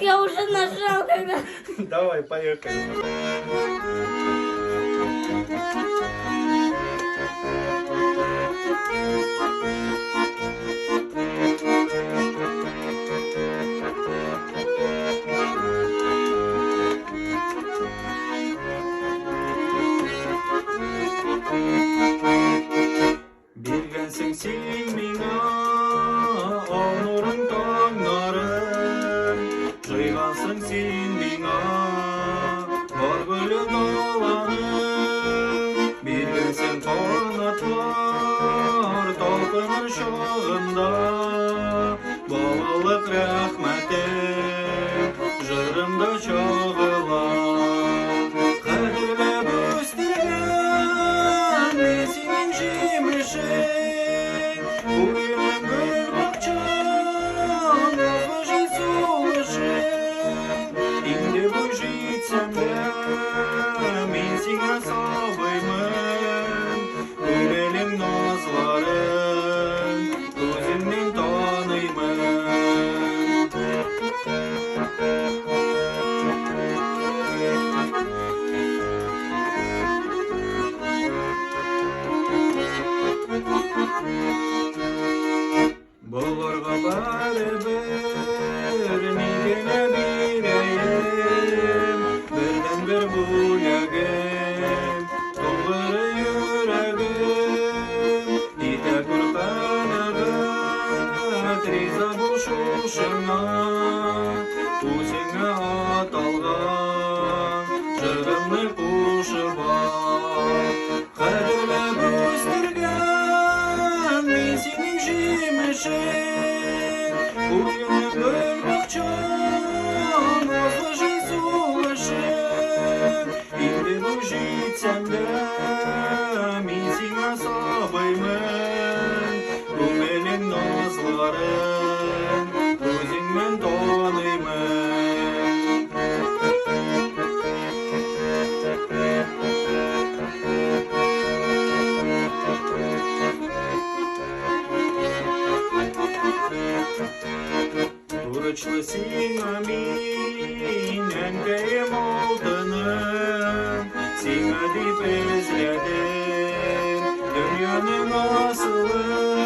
Я уже нажал, когда... Давай, поехали. Бергенсің сен миңа, ау нұрың таңнарын, жиғансың сен миңа, бар гүлі даланың. Бергенсің қанаттар, талпыныр шағында, балалық рәхмәтің, жырымда шағыла. Қадірлеп өстірген, мен сенің жемішің, көңілім гүл бақчам, назлы жел солышың. Енді бой жетсем де, мен сеңа сабаймын, көңілің назларын, көзімнен танимын. Бұларға бәрібір негені берейін, бірден бір бөлегім, тоңғыры жүрегім, итек ұрпанығыт риза болшушыңа, өзіңе аталған жырымны қушып ал. Қадірлеп өстірген, мен сенің жемішің, көңілім гүл бақчам, назлы жел солышың. Енді бұл жетсем де, мен сеңа сабаймын, көңілің назларын, көзіңмен танимын. Турычлы сиңа мин әнкәем алтыным, сиңа дип эзләдем дөньяның асылын.